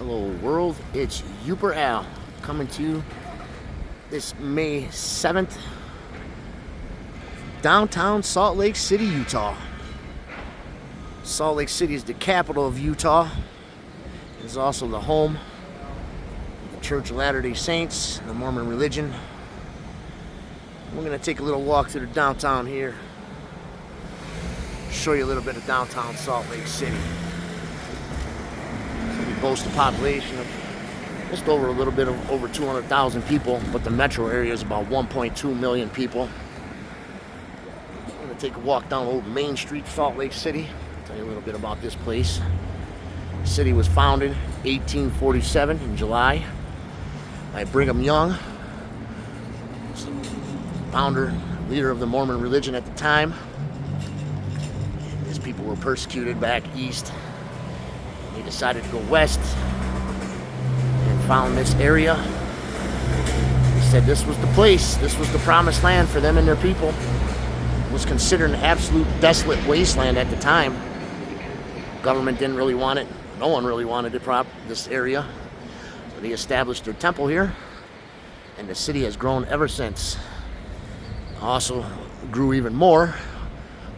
Hello world, it's Uper Al coming to you this May 7th, downtown Salt Lake City, Utah. Salt Lake City is the capital of Utah. It is also the home of the Church of Latter-day Saints, the Mormon religion. We're going to take a little walk through the downtown here, show you a little bit of downtown Salt Lake City. We boast a population of just over a little bit of over 200,000 people, but the metro area is about 1.2 million people. We're going to take a walk down Old Main Street, Salt Lake City. Tell you a little bit about this place. The city was founded in 1847 in July by Brigham Young, founder, leader of the Mormon religion at the time. And his people were persecuted back east. They decided to go west and found this area. They said this was the place, this was the promised land for them and their people. It was considered an absolute desolate wasteland at the time. Government didn't really want it. No one really wanted this area. So they established their temple here, and the city has grown ever since. Also grew even more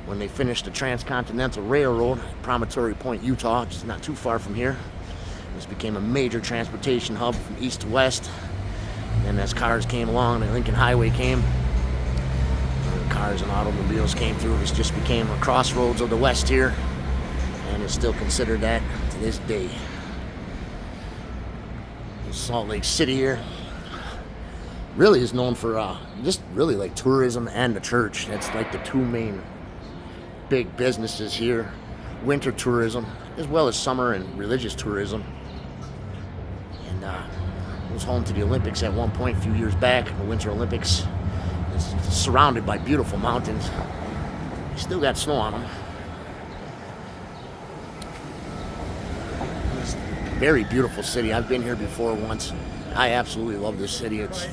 when they finished the Transcontinental Railroad at Promontory Point, Utah, which is not too far from here. This became a major transportation hub from east to west. And then as cars came along, the Lincoln Highway came, and cars and automobiles came through. This just became a crossroads of the west here, and it's still considered that to this day. Salt Lake City here really is known for just really like tourism and the church. That's like the two main big businesses here. Winter tourism as well as summer and religious tourism. And it was home to the Olympics at one point a few years back. The Winter Olympics. It's surrounded by beautiful mountains. Still got snow on them. It's a very beautiful city. I've been here before once. I absolutely love this city. It's a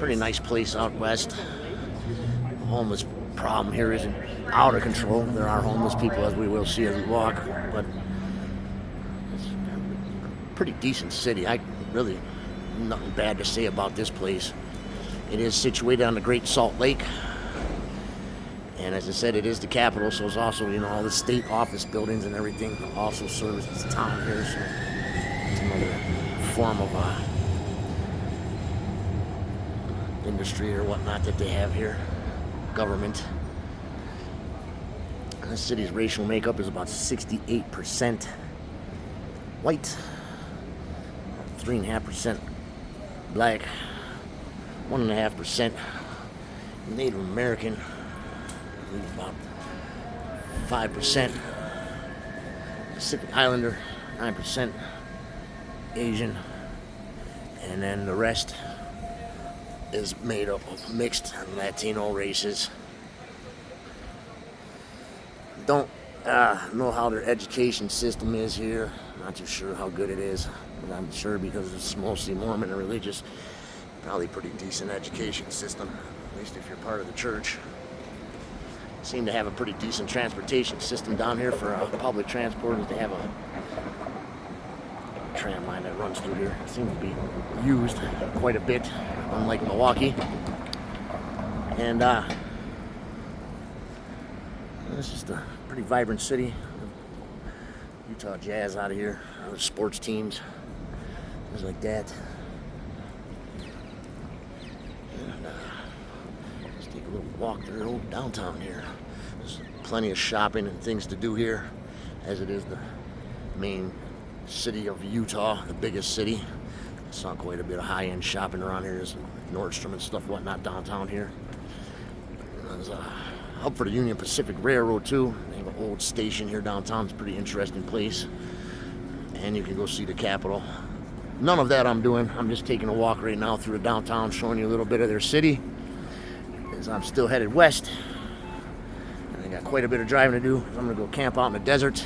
pretty nice place out west. The homeless problem here isn't out of control. There are homeless people, as we will see as we walk, but it's a pretty decent city. I really nothing bad to say about this place. It is situated on the Great Salt Lake, and as I said, it is the capital, so it's also, all the state office buildings and everything also serves as the town here, so it's another form of industry or whatnot that they have here. Government. The city's racial makeup is about 68% white, 3.5% black, 1.5% Native American, about 5% Pacific Islander, 9% Asian, and then the rest is made up of mixed Latino races. Don't know how their education system is here. Not too sure how good it is, but I'm sure because it's mostly Mormon and religious, probably pretty decent education system, at least if you're part of the church. Seem to have a pretty decent transportation system down here for public transport. They have a tram line that runs through here. It seems to be used quite a bit, unlike Milwaukee. And it's just a pretty vibrant city. Utah Jazz out of here, other sports teams, things like that. And let's take a little walk through the old downtown here. There's plenty of shopping and things to do here, as it is the main city of Utah, the biggest city. I saw quite a bit of high-end shopping around here. There's Nordstrom and stuff, whatnot downtown here. There's a hub for the Union Pacific Railroad too. They have an old station here downtown. It's a pretty interesting place. And you can go see the Capitol. None of that I'm doing. I'm just taking a walk right now through the downtown, showing you a little bit of their city, as I'm still headed west. And I got quite a bit of driving to do. I'm gonna go camp out in the desert.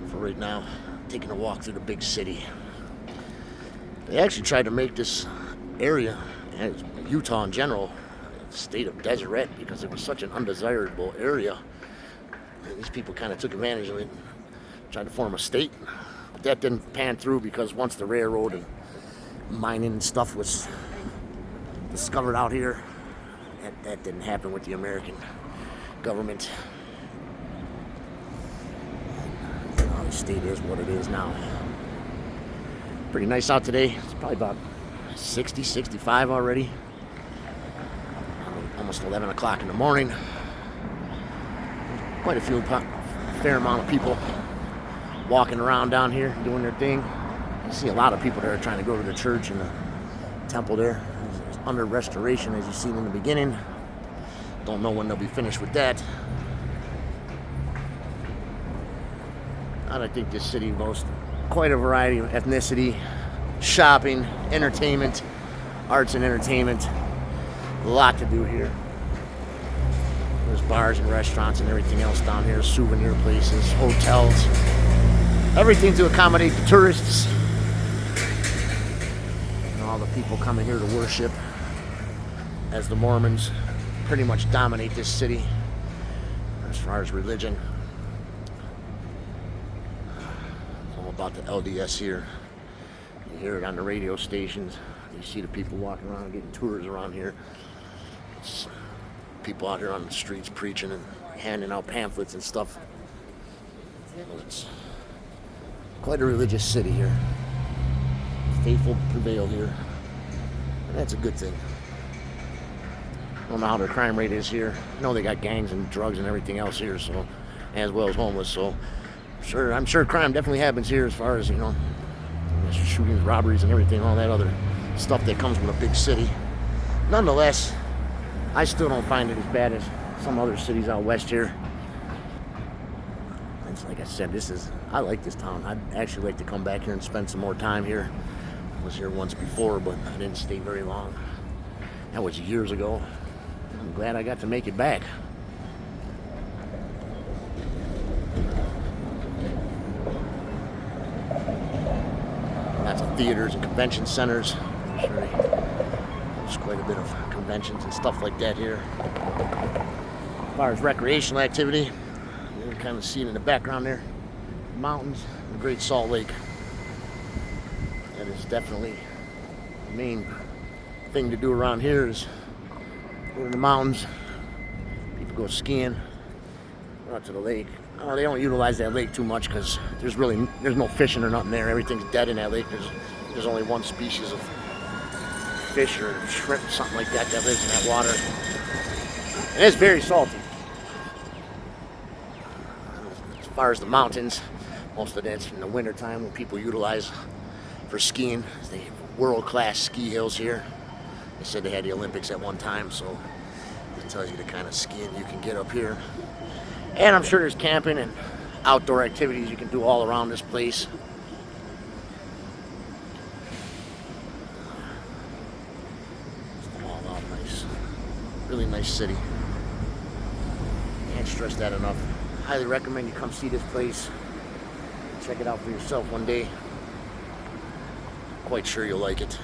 For right now, taking a walk through the big city. They actually tried to make this area, and Utah in general, a state of deseret, because it was such an undesirable area. And these people kind of took advantage of it, tried to form a state. that didn't pan through because once the railroad and mining and stuff was discovered out here, that didn't happen with the American government. Now the state is what it is now. Pretty nice out today. It's probably about 60, 65 already. Almost 11 o'clock in the morning. Quite a fair amount of people walking around down here doing their thing. You see a lot of people that are trying to go to the church and the temple there. It's under restoration, as you've seen in the beginning. Don't know when they'll be finished with that. I think this city boasts quite a variety of ethnicity, shopping, entertainment, arts and entertainment. A lot to do here. There's bars and restaurants and everything else down here, souvenir places, hotels, everything to accommodate the tourists and all the people coming here to worship, as the Mormons pretty much dominate this city as far as religion. All about the LDS here. You hear it on the radio stations. You see the people walking around getting tours around here. It's people out here on the streets preaching and handing out pamphlets and stuff. It's quite a religious city here. Faithful prevail here. And that's a good thing. I don't know how their crime rate is here. I know they got gangs and drugs and everything else here, so, as well as homeless. So I'm sure crime definitely happens here, as far as, shootings, robberies, and everything, all that other stuff that comes with a big city. Nonetheless, I still don't find it as bad as some other cities out west here. It's like I said, I like this town. I'd actually like to come back here and spend some more time here. I was here once before, but I didn't stay very long. That was years ago. I'm glad I got to make it back. Lots of theaters and convention centers. I'm sure there's quite a bit of conventions and stuff like that here. As far as recreational activity, you can kind of see it in the background there. Mountains, the Great Salt Lake. That is definitely the main thing to do around here, is go to the mountains. People go skiing, go out to the lake. They don't utilize that lake too much because there's no fishing or nothing there. Everything's dead in that lake. There's only one species of fish or shrimp, something like that lives in that water. And it's very salty. As far as the mountains, most of that's in the wintertime when people utilize for skiing. They have world-class ski hills here. They said they had the Olympics at one time, so it tells you the kind of skiing you can get up here. And I'm sure there's camping and outdoor activities you can do all around this place. All out nice. Really nice city. Can't stress that enough. Highly recommend you come see this place. Check it out for yourself one day. Quite sure you'll like it.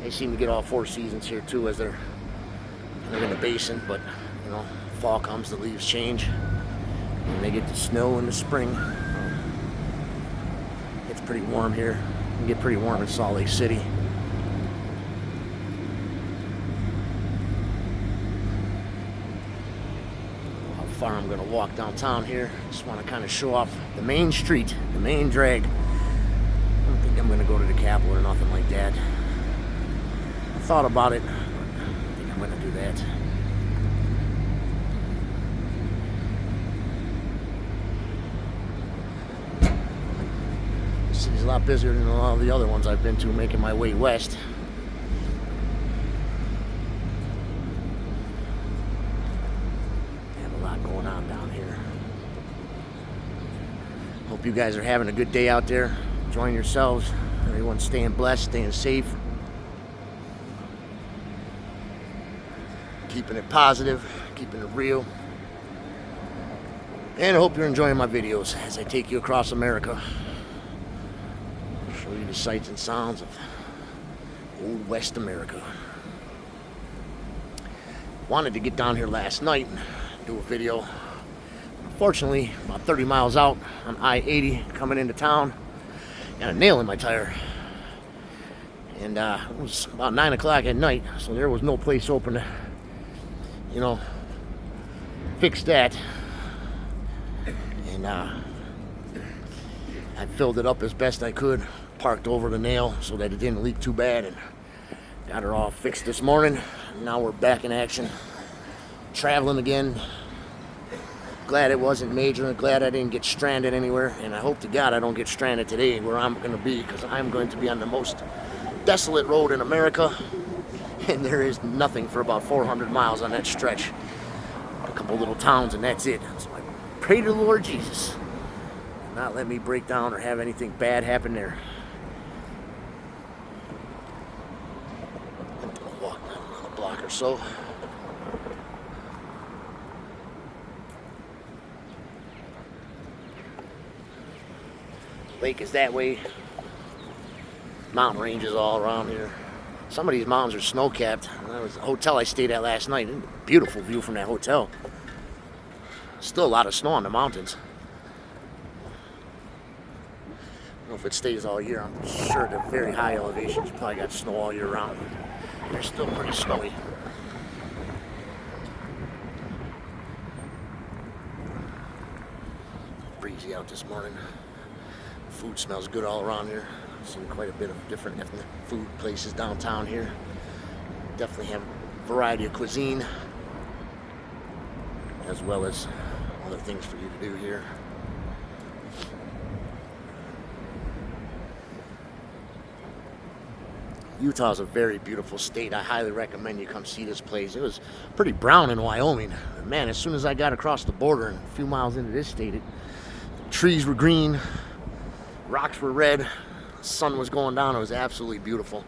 They seem to get all 4 seasons here too, as they're in the basin, but fall comes, the leaves change, and they get the snow in the spring. It's pretty warm here. It can get pretty warm in Salt Lake City. How far I'm going to walk downtown here. Just want to kind of show off the main street, the main drag. I don't think I'm going to go to the Capitol or nothing like that. I thought about it, but I don't think I'm going to do that. This city's a lot busier than a lot of the other ones I've been to, making my way west. They have a lot going on down here. Hope you guys are having a good day out there. Enjoying yourselves. Everyone's staying blessed, staying safe. Keeping it positive, keeping it real. And I hope you're enjoying my videos as I take you across America. Show you the sights and sounds of old West America. Wanted to get down here last night and do a video. Fortunately, about 30 miles out on I-80 coming into town, got a nail in my tire. And it was about 9 o'clock at night, so there was no place open to, fix that. And I filled it up as best I could, parked over the nail so that it didn't leak too bad, and got her all fixed this morning. Now we're back in action, traveling again. Glad it wasn't major, glad I didn't get stranded anywhere, and I hope to God I don't get stranded today where I'm going to be, because I'm going to be on the most desolate road in America, and there is nothing for about 400 miles on that stretch. A couple little towns and that's it. So I pray to the Lord Jesus not let me break down or have anything bad happen there. I'm gonna walk down a block or so. Lake is that way. Mountain ranges all around here. Some of these mountains are snow-capped. That was the hotel I stayed at last night. Beautiful view from that hotel. Still a lot of snow on the mountains. I don't know if it stays all year. I'm sure the very high elevations probably got snow all year round. They're still pretty snowy. Breezy out this morning. Food smells good all around here. Seen quite a bit of different ethnic food places downtown here. Definitely have a variety of cuisine, as well as other things for you to do here. Utah is a very beautiful state. I highly recommend you come see this place. It was pretty brown in Wyoming. Man, as soon as I got across the border and a few miles into this state, the trees were green, rocks were red, the sun was going down. It was absolutely beautiful.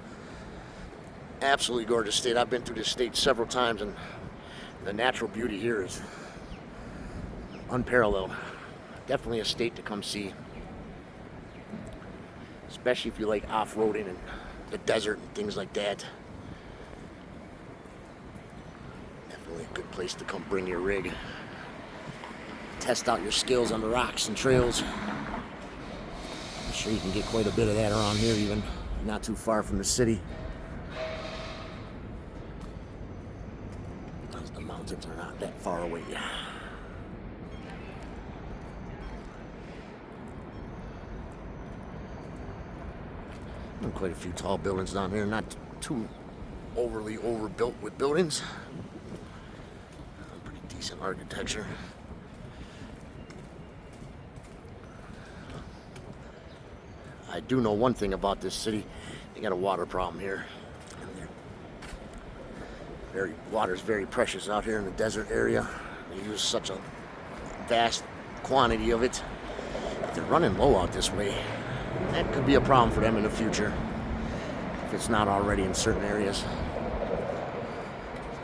Absolutely gorgeous state. I've been through this state several times, and the natural beauty here is unparalleled. Definitely a state to come see, especially if you like off-roading and the desert and things like that. Definitely a good place to come bring your rig. Test out your skills on the rocks and trails. I'm sure you can get quite a bit of that around here, even not too far from the city. The mountains are not that far away. Quite a few tall buildings down here, not too overly overbuilt with buildings. Pretty decent architecture. I do know one thing about this city. They got a water problem here. Water's very precious out here in the desert area. They use such a vast quantity of it. They're running low out this way. That could be a problem for them in the future, if it's not already in certain areas.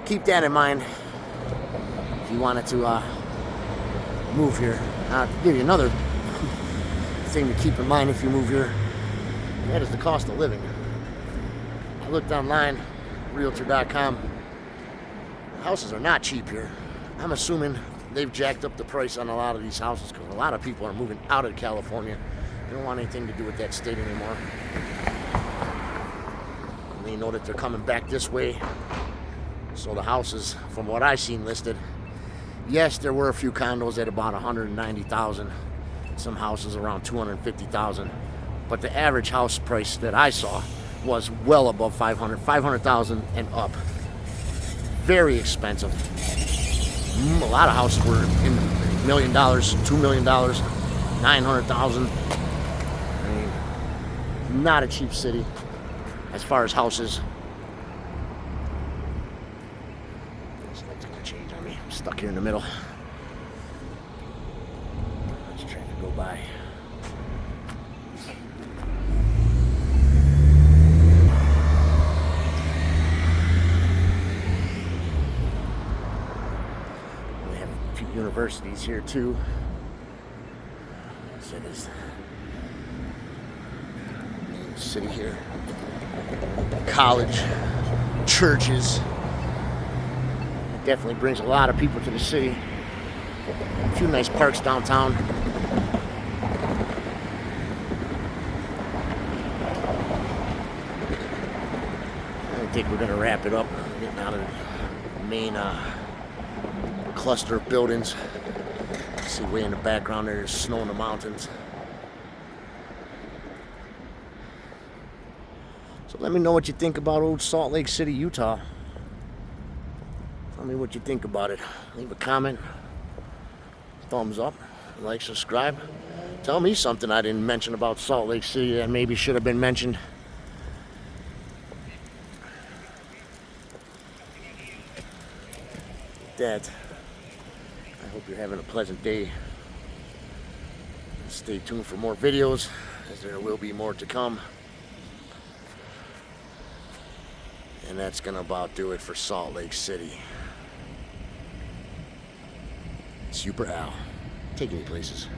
Keep that in mind if you wanted to move here. I'll give you another thing to keep in mind if you move here. That is the cost of living. I looked online, Realtor.com. Houses are not cheap here. I'm assuming they've jacked up the price on a lot of these houses because a lot of people are moving out of California. They don't want anything to do with that state anymore. And they know that they're coming back this way. So the houses, from what I've seen listed, yes, there were a few condos at about $190,000. Some houses around $250,000. But the average house price that I saw was well above $500,000 and up. Very expensive. A lot of houses were in $1 million, $2 million, $900,000. Not a cheap city as far as houses. This light's gonna change on me. I'm stuck here in the middle. There's traffic go by. We have a few universities here too. So there's city here. College, churches. It definitely brings a lot of people to the city. A few nice parks downtown. I think we're gonna wrap it up. Getting out of the main cluster of buildings. See way in the background there's snow in the mountains. So let me know what you think about old Salt Lake City, Utah. Tell me what you think about it. Leave a comment, thumbs up, like, subscribe. Tell me something I didn't mention about Salt Lake City that maybe should have been mentioned. That I hope you're having a pleasant day. Stay tuned for more videos, as there will be more to come. And that's gonna about do it for Salt Lake City. Super Al, taking you places.